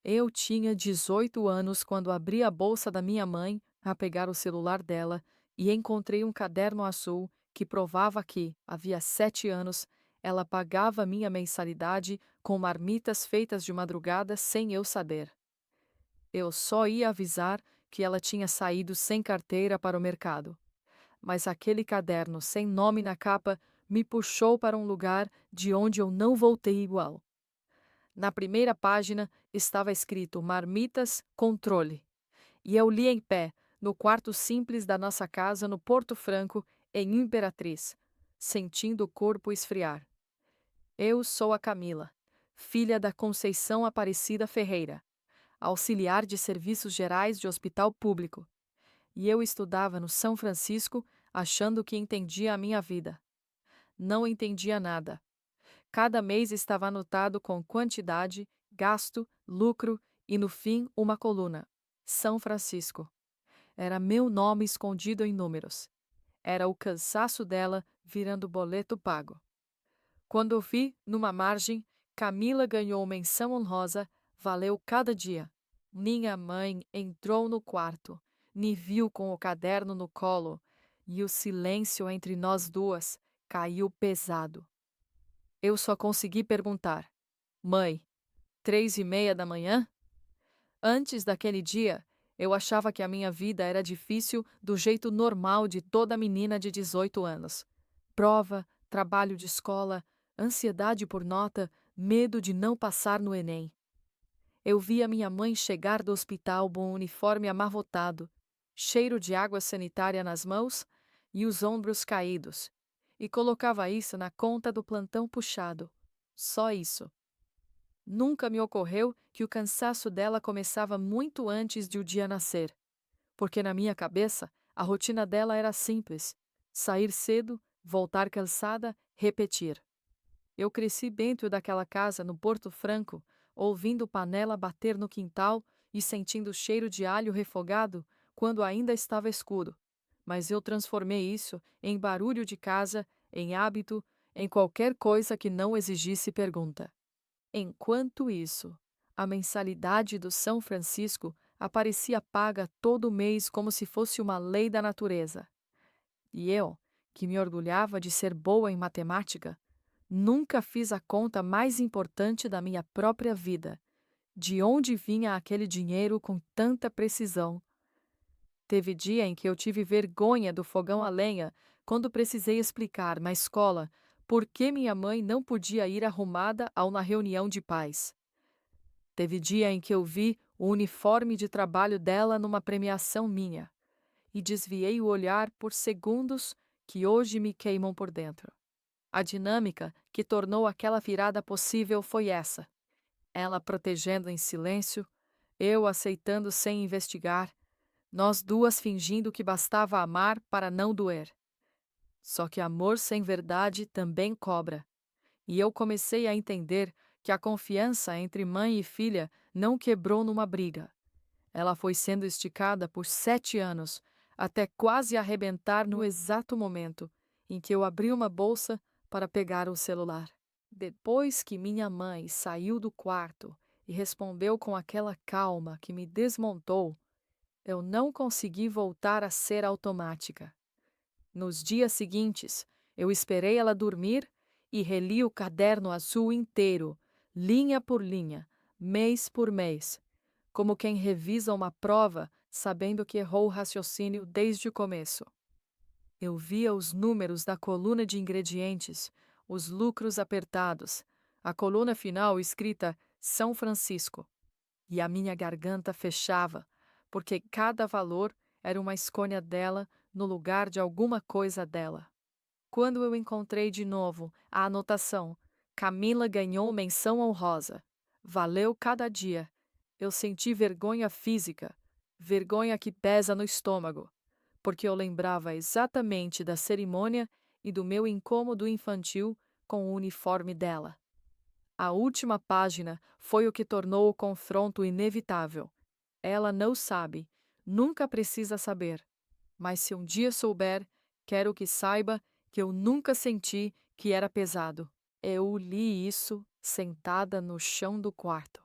Eu tinha 18 anos quando abri a bolsa da minha mãe a pegar o celular dela e encontrei um caderno azul que provava que, havia 7 anos, ela pagava minha mensalidade com marmitas feitas de madrugada sem eu saber. Eu só ia avisar que ela tinha saído sem carteira para o mercado. Mas aquele caderno sem nome na capa me puxou para um lugar de onde eu não voltei igual. Na primeira página estava escrito Marmitas Controle, e eu li em pé, no quarto simples da nossa casa no Porto Franco, em Imperatriz, sentindo o corpo esfriar. Eu sou a Camila, filha da Conceição Aparecida Ferreira, auxiliar de serviços gerais de hospital público, e eu estudava no São Francisco achando que entendia a minha vida. Não entendia nada. Cada mês estava anotado com quantidade, gasto, lucro e, no fim, uma coluna. São Francisco. Era meu nome escondido em números. Era o cansaço dela virando boleto pago. Quando eu vi, numa margem, Camila ganhou menção honrosa, valeu cada dia. Minha mãe entrou no quarto, me viu com o caderno no colo, e o silêncio entre nós duas caiu pesado. Eu só consegui perguntar: Mãe, 3:30 da manhã? Antes daquele dia, eu achava que a minha vida era difícil do jeito normal de toda menina de 18 anos. Prova, trabalho de escola, ansiedade por nota, medo de não passar no Enem. Eu via minha mãe chegar do hospital com o uniforme amarrotado, cheiro de água sanitária nas mãos e os ombros caídos, e colocava isso na conta do plantão puxado. Só isso. Nunca me ocorreu que o cansaço dela começava muito antes de o dia nascer, porque na minha cabeça a rotina dela era simples: sair cedo, voltar cansada, repetir. Eu cresci dentro daquela casa no Porto Franco, ouvindo panela bater no quintal e sentindo o cheiro de alho refogado quando ainda estava escuro. Mas eu transformei isso em barulho de casa, em hábito, em qualquer coisa que não exigisse pergunta. Enquanto isso, a mensalidade do São Francisco aparecia paga todo mês como se fosse uma lei da natureza. E eu, que me orgulhava de ser boa em matemática, nunca fiz a conta mais importante da minha própria vida: de onde vinha aquele dinheiro com tanta precisão. Teve dia em que eu tive vergonha do fogão a lenha quando precisei explicar na escola por que minha mãe não podia ir arrumada a uma reunião de pais. Teve dia em que eu vi o uniforme de trabalho dela numa premiação minha e desviei o olhar por segundos que hoje me queimam por dentro. A dinâmica que tornou aquela virada possível foi essa: ela protegendo em silêncio, eu aceitando sem investigar, nós duas fingindo que bastava amar para não doer. Só que amor sem verdade também cobra. E eu comecei a entender que a confiança entre mãe e filha não quebrou numa briga. Ela foi sendo esticada por 7 anos, até quase arrebentar no exato momento em que eu abri uma bolsa para pegar o celular. Depois que minha mãe saiu do quarto e respondeu com aquela calma que me desmontou, eu não consegui voltar a ser automática. Nos dias seguintes, eu esperei ela dormir e reli o caderno azul inteiro, linha por linha, mês por mês, como quem revisa uma prova sabendo que errou o raciocínio desde o começo. Eu via os números da coluna de ingredientes, os lucros apertados, a coluna final escrita São Francisco, e a minha garganta fechava, porque cada valor era uma escolha dela no lugar de alguma coisa dela. Quando eu encontrei de novo a anotação Camila ganhou menção honrosa, valeu cada dia, eu senti vergonha física, vergonha que pesa no estômago, porque eu lembrava exatamente da cerimônia e do meu incômodo infantil com o uniforme dela. A última página foi o que tornou o confronto inevitável. Ela não sabe, nunca precisa saber. Mas se um dia souber, quero que saiba que eu nunca senti que era pesado. Eu li isso sentada no chão do quarto,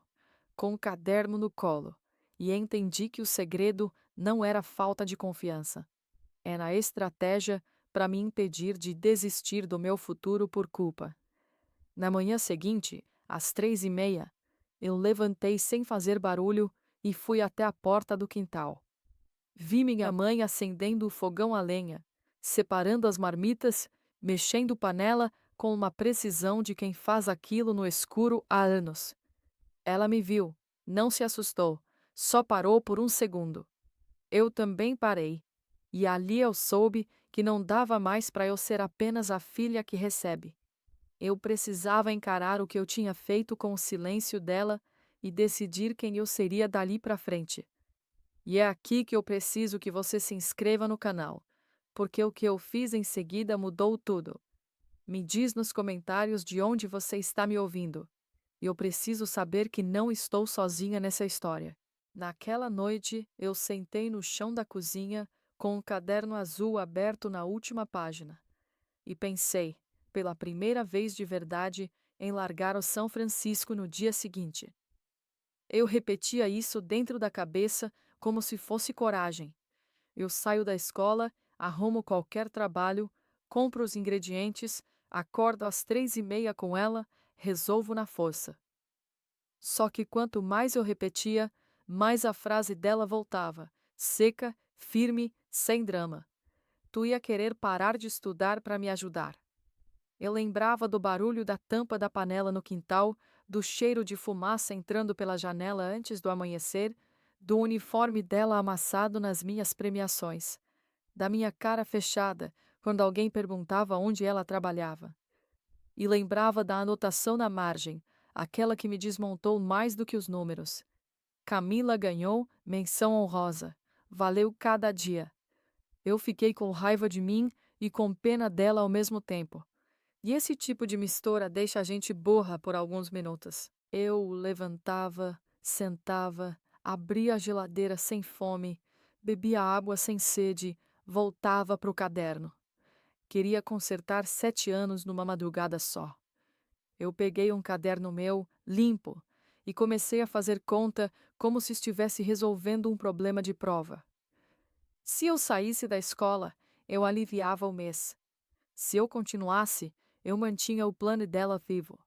com o caderno no colo, e entendi que o segredo não era falta de confiança. Era a estratégia para me impedir de desistir do meu futuro por culpa. Na manhã seguinte, às 3h30, eu levantei sem fazer barulho e fui até a porta do quintal. Vi minha mãe acendendo o fogão a lenha, separando as marmitas, mexendo panela com uma precisão de quem faz aquilo no escuro há anos. Ela me viu, não se assustou, só parou por um segundo. Eu também parei, e ali eu soube que não dava mais para eu ser apenas a filha que recebe. Eu precisava encarar o que eu tinha feito com o silêncio dela e decidir quem eu seria dali para frente. E é aqui que eu preciso que você se inscreva no canal, porque o que eu fiz em seguida mudou tudo. Me diz nos comentários de onde você está me ouvindo. Eu preciso saber que não estou sozinha nessa história. Naquela noite, eu sentei no chão da cozinha com o caderno azul aberto na última página e pensei, pela primeira vez de verdade, em largar o São Francisco no dia seguinte. Eu repetia isso dentro da cabeça como se fosse coragem. Eu saio da escola, arrumo qualquer trabalho, compro os ingredientes, acordo às 3h30 com ela, resolvo na força. Só que quanto mais eu repetia, mais a frase dela voltava, seca, firme, sem drama. Tu ia querer parar de estudar para me ajudar. Eu lembrava do barulho da tampa da panela no quintal, do cheiro de fumaça entrando pela janela antes do amanhecer, do uniforme dela amassado nas minhas premiações, da minha cara fechada quando alguém perguntava onde ela trabalhava. E lembrava da anotação na margem, aquela que me desmontou mais do que os números. Camila ganhou menção honrosa. Valeu cada dia. Eu fiquei com raiva de mim e com pena dela ao mesmo tempo. E esse tipo de mistura deixa a gente burra por alguns minutos. Eu levantava, sentava, abria a geladeira sem fome, bebia água sem sede, voltava para o caderno. Queria consertar 7 anos numa madrugada só. Eu peguei um caderno meu, limpo, e comecei a fazer conta como se estivesse resolvendo um problema de prova. Se eu saísse da escola, eu aliviava o mês. Se eu continuasse, eu mantinha o plano dela vivo.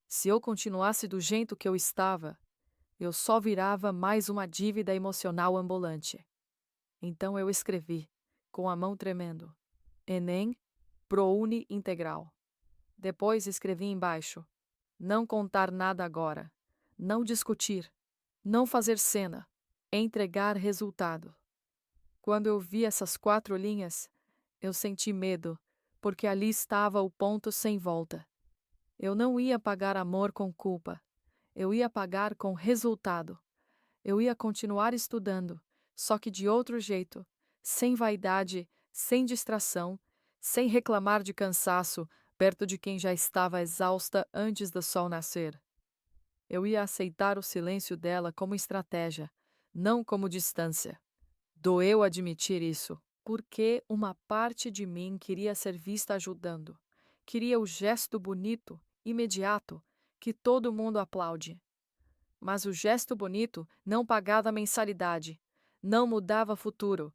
Se eu continuasse do jeito que eu estava, eu só virava mais uma dívida emocional ambulante. Então eu escrevi, com a mão tremendo, Enem, ProUni Integral. Depois escrevi embaixo, não contar nada agora, não discutir, não fazer cena, entregar resultado. Quando eu vi essas 4 linhas, eu senti medo, porque ali estava o ponto sem volta. Eu não ia pagar amor com culpa. Eu ia pagar com resultado. Eu ia continuar estudando, só que de outro jeito, sem vaidade, sem distração, sem reclamar de cansaço perto de quem já estava exausta antes do sol nascer. Eu ia aceitar o silêncio dela como estratégia, não como distância. Doeu admitir isso, porque uma parte de mim queria ser vista ajudando. Queria o gesto bonito, imediato, que todo mundo aplaude. Mas o gesto bonito não pagava a mensalidade, não mudava futuro,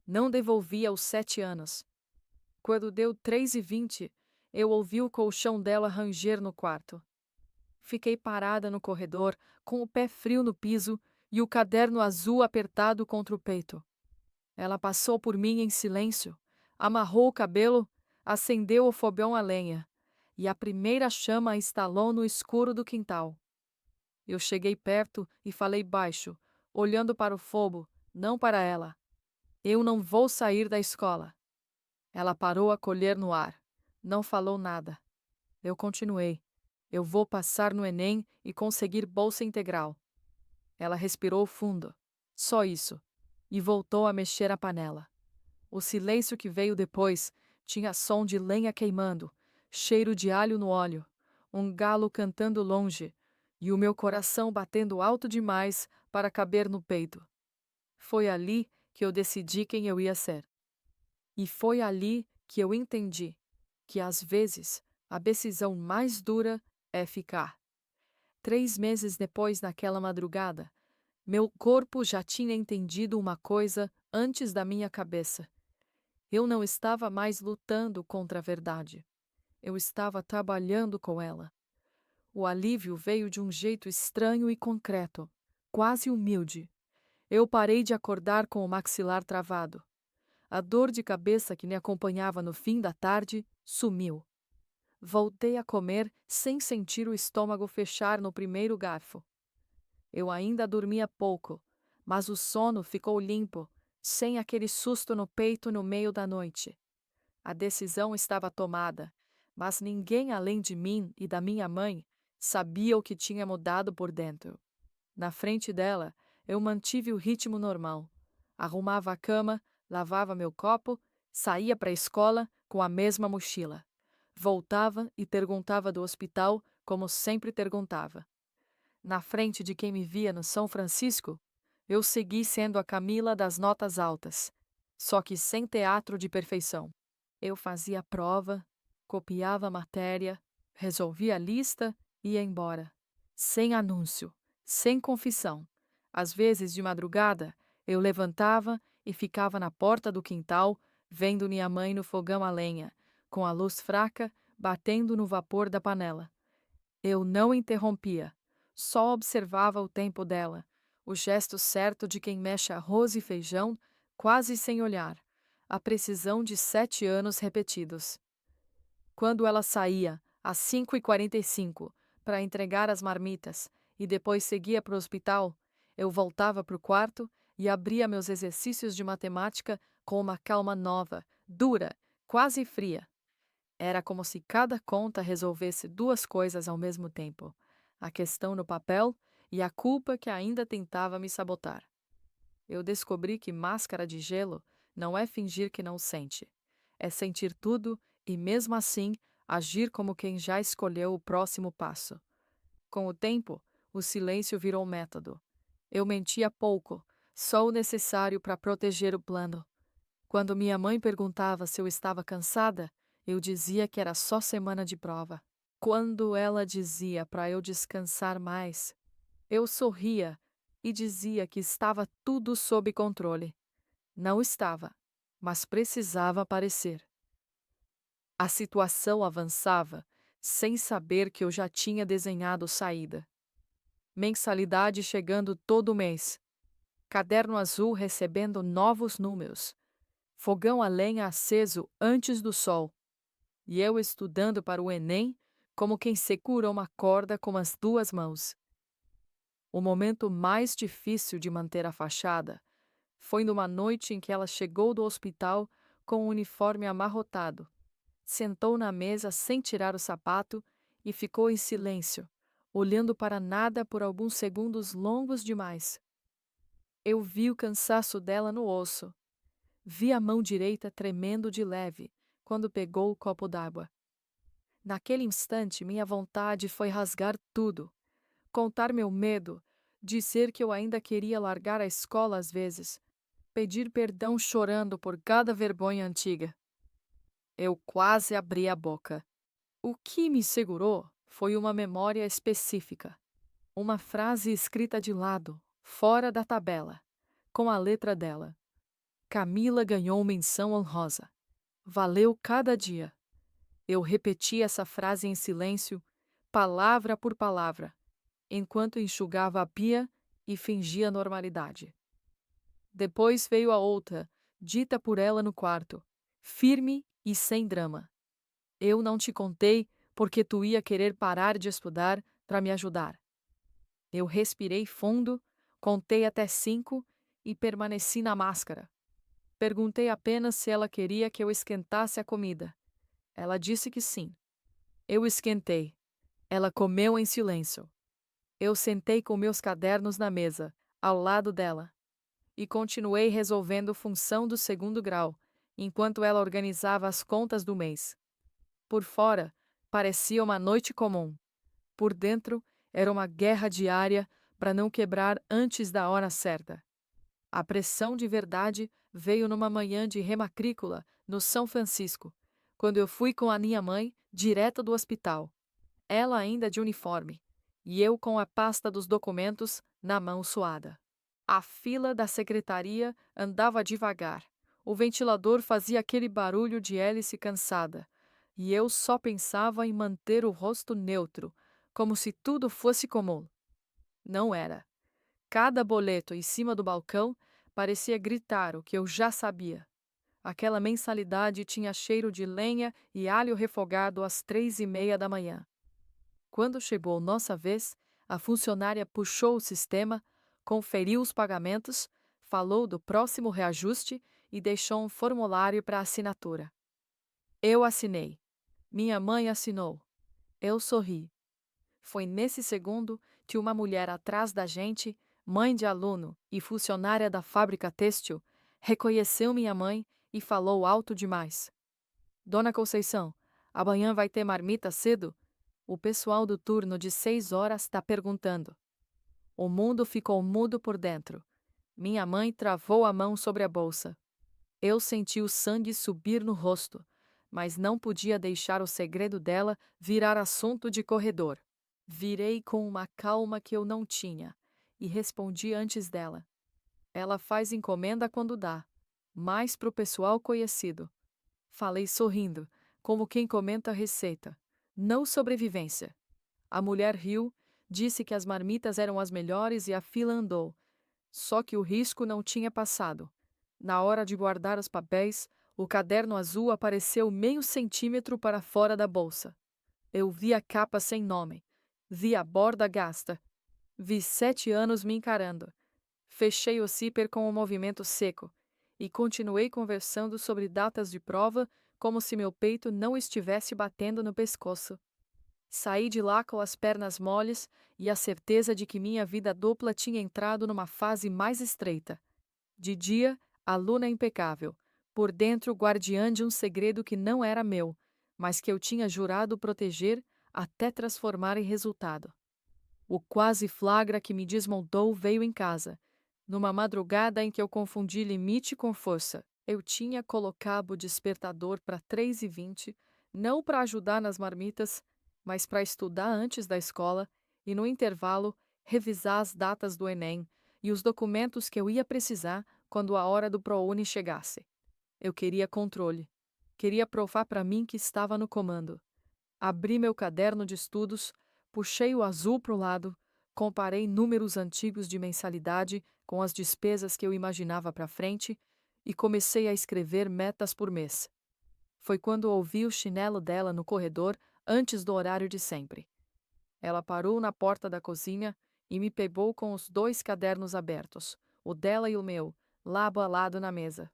não devolvia os 7 anos. Quando deu 3h20, eu ouvi o colchão dela ranger no quarto. Fiquei parada no corredor, com o pé frio no piso e o caderno azul apertado contra o peito. Ela passou por mim em silêncio, amarrou o cabelo, acendeu o fogão a lenha, e a primeira chama estalou no escuro do quintal. Eu cheguei perto e falei baixo, olhando para o fogo, não para ela. Eu não vou sair da escola. Ela parou a colher no ar. Não falou nada. Eu continuei. Eu vou passar no Enem e conseguir bolsa integral. Ela respirou fundo. Só isso. E voltou a mexer a panela. O silêncio que veio depois tinha som de lenha queimando, cheiro de alho no óleo, um galo cantando longe e o meu coração batendo alto demais para caber no peito. Foi ali que eu decidi quem eu ia ser. E foi ali que eu entendi que, às vezes, a decisão mais dura é ficar. 3 meses depois daquela madrugada, meu corpo já tinha entendido uma coisa antes da minha cabeça. Eu não estava mais lutando contra a verdade. Eu estava trabalhando com ela. O alívio veio de um jeito estranho e concreto, quase humilde. Eu parei de acordar com o maxilar travado. A dor de cabeça que me acompanhava no fim da tarde sumiu. Voltei a comer sem sentir o estômago fechar no primeiro garfo. Eu ainda dormia pouco, mas o sono ficou limpo, sem aquele susto no peito no meio da noite. A decisão estava tomada, mas ninguém além de mim e da minha mãe sabia o que tinha mudado por dentro. Na frente dela, eu mantive o ritmo normal. Arrumava a cama, lavava meu copo, saía para a escola com a mesma mochila. Voltava e perguntava do hospital como sempre perguntava. Na frente de quem me via no São Francisco, eu segui sendo a Camila das notas altas, só que sem teatro de perfeição. Eu fazia a prova, copiava a matéria, resolvia a lista e ia embora. Sem anúncio, sem confissão. Às vezes, de madrugada, eu levantava e ficava na porta do quintal, vendo minha mãe no fogão a lenha, com a luz fraca batendo no vapor da panela. Eu não interrompia, só observava o tempo dela, o gesto certo de quem mexe arroz e feijão, quase sem olhar, a precisão de 7 anos repetidos. Quando ela saía, às 5h45, para entregar as marmitas e depois seguia para o hospital, eu voltava para o quarto e abria meus exercícios de matemática com uma calma nova, dura, quase fria. Era como se cada conta resolvesse 2 coisas ao mesmo tempo: a questão no papel e a culpa que ainda tentava me sabotar. Eu descobri que máscara de gelo não é fingir que não sente. É sentir tudo e, mesmo assim, agir como quem já escolheu o próximo passo. Com o tempo, o silêncio virou método. Eu mentia pouco, só o necessário para proteger o plano. Quando minha mãe perguntava se eu estava cansada, eu dizia que era só semana de prova. Quando ela dizia para eu descansar mais, eu sorria e dizia que estava tudo sob controle. Não estava, mas precisava parecer. A situação avançava, sem saber que eu já tinha desenhado saída. Mensalidade chegando todo mês. Caderno azul recebendo novos números. Fogão a lenha aceso antes do sol. E eu estudando para o Enem como quem segura uma corda com as 2 mãos. O momento mais difícil de manter a fachada foi numa noite em que ela chegou do hospital com o uniforme amarrotado. Sentou na mesa sem tirar o sapato e ficou em silêncio, olhando para nada por alguns segundos longos demais. Eu vi o cansaço dela no osso. Vi a mão direita tremendo de leve quando pegou o copo d'água. Naquele instante, minha vontade foi rasgar tudo, contar meu medo, dizer que eu ainda queria largar a escola às vezes, pedir perdão chorando por cada vergonha antiga. Eu quase abri a boca. O que me segurou foi uma memória específica, uma frase escrita de lado, fora da tabela, com a letra dela. Camila ganhou menção honrosa. Valeu cada dia. Eu repeti essa frase em silêncio, palavra por palavra, enquanto enxugava a pia e fingia normalidade. Depois veio a outra, dita por ela no quarto, firme e sem drama. Eu não te contei porque tu ia querer parar de estudar para me ajudar. Eu respirei fundo, contei até 5 e permaneci na máscara. Perguntei apenas se ela queria que eu esquentasse a comida. Ela disse que sim. Eu esquentei. Ela comeu em silêncio. Eu sentei com meus cadernos na mesa, ao lado dela, e continuei resolvendo função do 2º grau, enquanto ela organizava as contas do mês. Por fora, parecia uma noite comum. Por dentro, era uma guerra diária para não quebrar antes da hora certa. A pressão de verdade veio numa manhã de rematrícula no São Francisco, quando eu fui com a minha mãe direto do hospital. Ela ainda de uniforme, e eu com a pasta dos documentos na mão suada. A fila da secretaria andava devagar. O ventilador fazia aquele barulho de hélice cansada, e eu só pensava em manter o rosto neutro, como se tudo fosse comum. Não era. Cada boleto em cima do balcão parecia gritar o que eu já sabia. Aquela mensalidade tinha cheiro de lenha e alho refogado às 3:30 da manhã. Quando chegou nossa vez, a funcionária puxou o sistema, conferiu os pagamentos, falou do próximo reajuste e deixou um formulário para assinatura. Eu assinei. Minha mãe assinou. Eu sorri. Foi nesse segundo que uma mulher atrás da gente, mãe de aluno e funcionária da fábrica têxtil, reconheceu minha mãe e falou alto demais. Dona Conceição, amanhã vai ter marmita cedo? O pessoal do turno de 6 horas está perguntando. O mundo ficou mudo por dentro. Minha mãe travou a mão sobre a bolsa. Eu senti o sangue subir no rosto, mas não podia deixar o segredo dela virar assunto de corredor. Virei com uma calma que eu não tinha e respondi antes dela. Ela faz encomenda quando dá, mais pro pessoal conhecido. Falei sorrindo, como quem comenta a receita, não sobrevivência. A mulher riu, disse que as marmitas eram as melhores e a fila andou. Só que o risco não tinha passado. Na hora de guardar os papéis, o caderno azul apareceu meio centímetro para fora da bolsa. Eu vi a capa sem nome. Vi a borda gasta. Vi 7 anos me encarando. Fechei o zíper com um movimento seco e continuei conversando sobre datas de prova como se meu peito não estivesse batendo no pescoço. Saí de lá com as pernas moles e a certeza de que minha vida dupla tinha entrado numa fase mais estreita. De dia, aluna impecável, por dentro guardiã de um segredo que não era meu, mas que eu tinha jurado proteger até transformar em resultado. O quase flagra que me desmontou veio em casa, numa madrugada em que eu confundi limite com força. Eu tinha colocado o despertador para 3:20, não para ajudar nas marmitas, mas para estudar antes da escola e, no intervalo, revisar as datas do Enem e os documentos que eu ia precisar quando a hora do ProUni chegasse. Eu queria controle. Queria provar para mim que estava no comando. Abri meu caderno de estudos, puxei o azul para o lado, comparei números antigos de mensalidade com as despesas que eu imaginava para frente e comecei a escrever metas por mês. Foi quando ouvi o chinelo dela no corredor antes do horário de sempre. Ela parou na porta da cozinha e me pegou com os 2 cadernos abertos, o dela e o meu, lado a lado na mesa.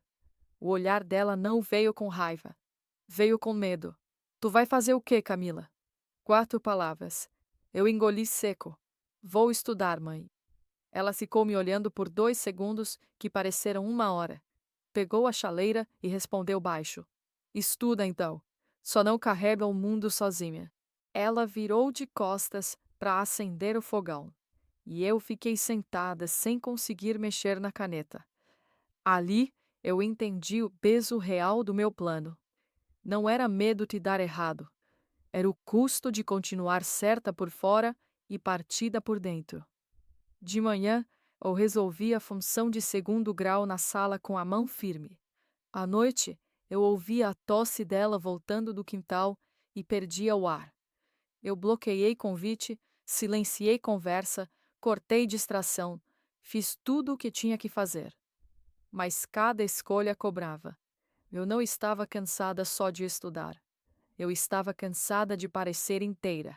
O olhar dela não veio com raiva. Veio com medo. Tu vai fazer o quê, Camila? 4 palavras. Eu engoli seco. Vou estudar, mãe. Ela ficou me olhando por 2 segundos que pareceram 1 hora. Pegou a chaleira e respondeu baixo. Estuda, então. Só não carrega o mundo sozinha. Ela virou de costas para acender o fogão. E eu fiquei sentada sem conseguir mexer na caneta. Ali, eu entendi o peso real do meu plano. Não era medo de dar errado. Era o custo de continuar certa por fora e partida por dentro. De manhã, eu resolvi a função de 2º grau na sala com a mão firme. À noite, eu ouvia a tosse dela voltando do quintal e perdia o ar. Eu bloqueei convite, silenciei conversa, cortei distração, fiz tudo o que tinha que fazer. Mas cada escolha cobrava. Eu não estava cansada só de estudar. Eu estava cansada de parecer inteira.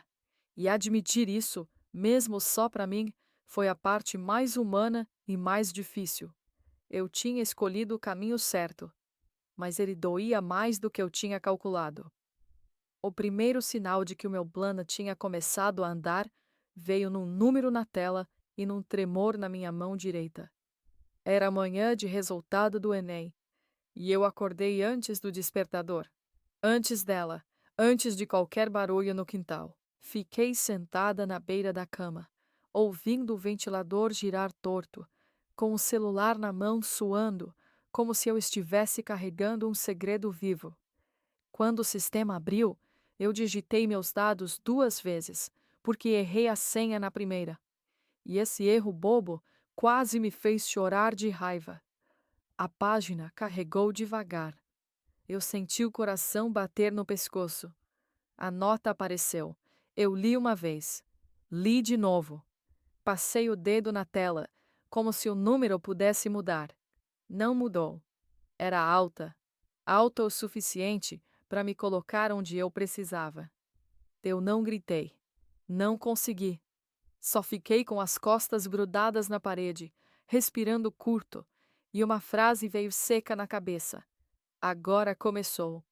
E admitir isso, mesmo só para mim, foi a parte mais humana e mais difícil. Eu tinha escolhido o caminho certo, mas ele doía mais do que eu tinha calculado. O primeiro sinal de que o meu plano tinha começado a andar veio num número na tela e num tremor na minha mão direita. Era manhã de resultado do Enem, e eu acordei antes do despertador. Antes dela, antes de qualquer barulho no quintal. Fiquei sentada na beira da cama, ouvindo o ventilador girar torto, com o celular na mão suando, como se eu estivesse carregando um segredo vivo. Quando o sistema abriu, eu digitei meus dados 2 vezes, porque errei a senha na primeira. E esse erro bobo quase me fez chorar de raiva. A página carregou devagar. Eu senti o coração bater no pescoço. A nota apareceu. Eu li uma vez. Li de novo. Passei o dedo na tela, como se o número pudesse mudar. Não mudou. Era alta. Alta o suficiente para me colocar onde eu precisava. Eu não gritei. Não consegui. Só fiquei com as costas grudadas na parede, respirando curto, e uma frase veio seca na cabeça. Agora começou.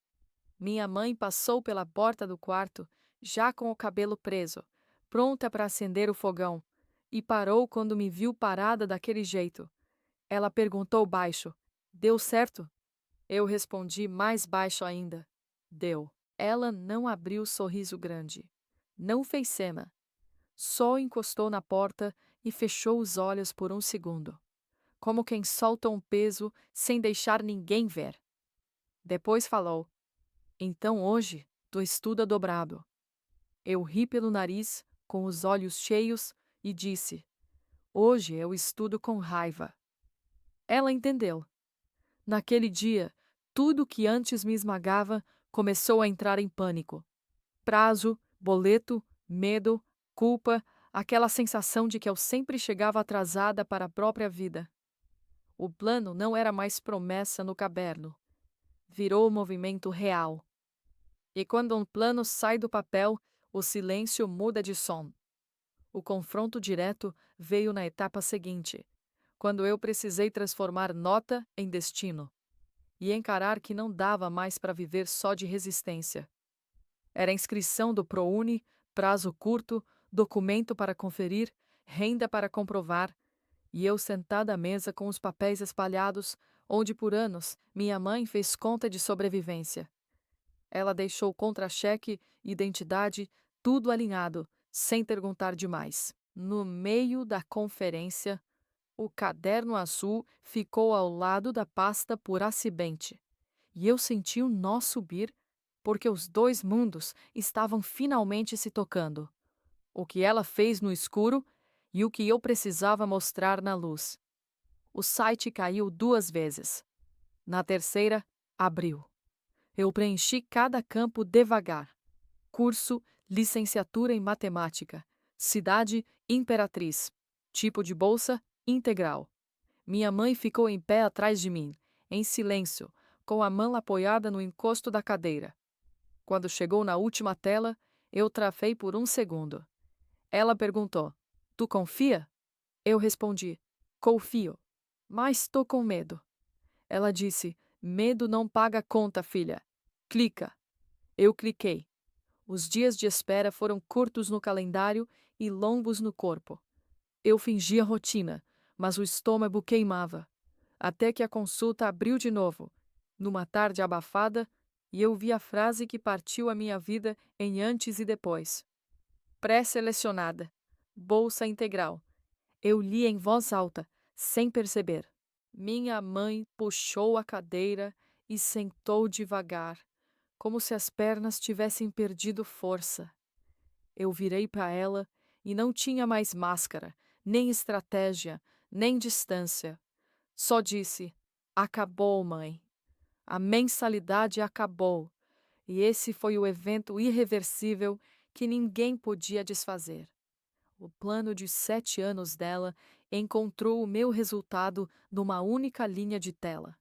Minha mãe passou pela porta do quarto, já com o cabelo preso, pronta para acender o fogão, e parou quando me viu parada daquele jeito. Ela perguntou baixo: Deu certo? Eu respondi mais baixo ainda: Deu. Ela não abriu sorriso grande. Não fez cena. Só encostou na porta e fechou os olhos por um segundo, como quem solta um peso sem deixar ninguém ver. Depois falou: Então hoje tu estuda dobrado. Eu ri pelo nariz, com os olhos cheios, e disse: Hoje eu estudo com raiva. Ela entendeu. Naquele dia, tudo que antes me esmagava começou a entrar em pânico. Prazo, boleto, medo, culpa, aquela sensação de que eu sempre chegava atrasada para a própria vida. O plano não era mais promessa no caderno. Virou movimento real. E quando um plano sai do papel, o silêncio muda de som. O confronto direto veio na etapa seguinte, quando eu precisei transformar nota em destino e encarar que não dava mais para viver só de resistência. Era inscrição do ProUni, prazo curto, documento para conferir, renda para comprovar, e eu sentada à mesa com os papéis espalhados, onde por anos minha mãe fez conta de sobrevivência. Ela deixou contra-cheque, identidade, tudo alinhado, sem perguntar demais. No meio da conferência, o caderno azul ficou ao lado da pasta por acidente, e eu senti um nó subir, porque os dois mundos estavam finalmente se tocando. O que ela fez no escuro e o que eu precisava mostrar na luz. O site caiu 2 vezes. Na terceira, abriu. Eu preenchi cada campo devagar. Curso, licenciatura em matemática. Cidade, Imperatriz. Tipo de bolsa, integral. Minha mãe ficou em pé atrás de mim, em silêncio, com a mão apoiada no encosto da cadeira. Quando chegou na última tela, eu travei por um segundo. Ela perguntou: Tu confia? Eu respondi: Confio, mas tô com medo. Ela disse: Medo não paga conta, filha. Clica. Eu cliquei. Os dias de espera foram curtos no calendário e longos no corpo. Eu fingia rotina, mas o estômago queimava. Até que a consulta abriu de novo, numa tarde abafada, e eu vi a frase que partiu a minha vida em antes e depois. Pré-selecionada. Bolsa integral. Eu li em voz alta, sem perceber. Minha mãe puxou a cadeira e sentou devagar, como se as pernas tivessem perdido força. Eu virei para ela e não tinha mais máscara, nem estratégia, nem distância. Só disse: Acabou, mãe. A mensalidade acabou, e esse foi o evento irreversível que ninguém podia desfazer. O plano de 7 anos dela encontrou o meu resultado numa única linha de tela.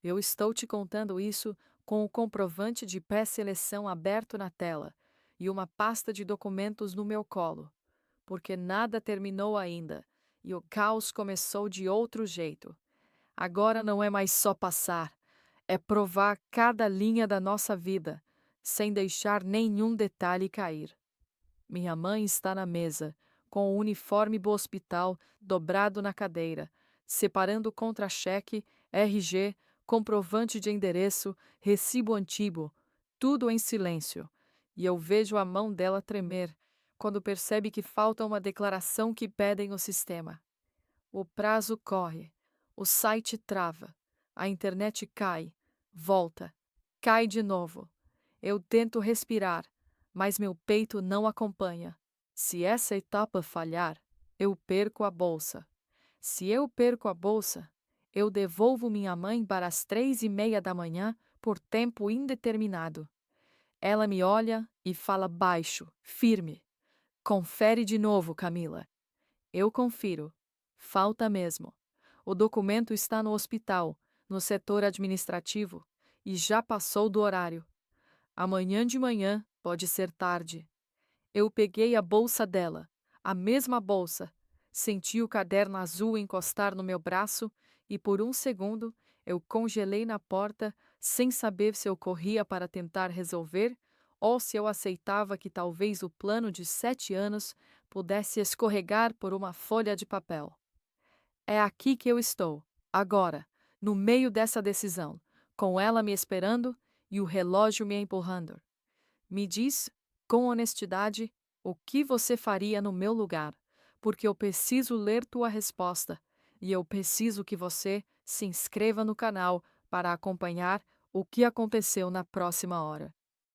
Eu estou te contando isso com o comprovante de pré-seleção aberto na tela e uma pasta de documentos no meu colo, porque nada terminou ainda e o caos começou de outro jeito. Agora não é mais só passar, é provar cada linha da nossa vida, sem deixar nenhum detalhe cair. Minha mãe está na mesa, com o uniforme do hospital dobrado na cadeira, separando contra-cheque, RG, comprovante de endereço, recibo antigo, tudo em silêncio. E eu vejo a mão dela tremer, quando percebe que falta uma declaração que pedem no sistema. O prazo corre, o site trava, a internet cai, volta, cai de novo. Eu tento respirar, mas meu peito não acompanha. Se essa etapa falhar, eu perco a bolsa. Se eu perco a bolsa, eu devolvo minha mãe para as 3:30 da manhã por tempo indeterminado. Ela me olha e fala baixo, firme. Confere de novo, Camila. Eu confiro. Falta mesmo. O documento está no hospital, no setor administrativo, e já passou do horário. Amanhã de manhã pode ser tarde. Eu peguei a bolsa dela, a mesma bolsa, senti o caderno azul encostar no meu braço e por um segundo eu congelei na porta sem saber se eu corria para tentar resolver ou se eu aceitava que talvez o plano de 7 anos pudesse escorregar por uma folha de papel. É aqui que eu estou, agora, no meio dessa decisão, com ela me esperando e o relógio me empurrando. Me diz, com honestidade, o que você faria no meu lugar, porque eu preciso ler tua resposta e eu preciso que você se inscreva no canal para acompanhar o que aconteceu na próxima hora.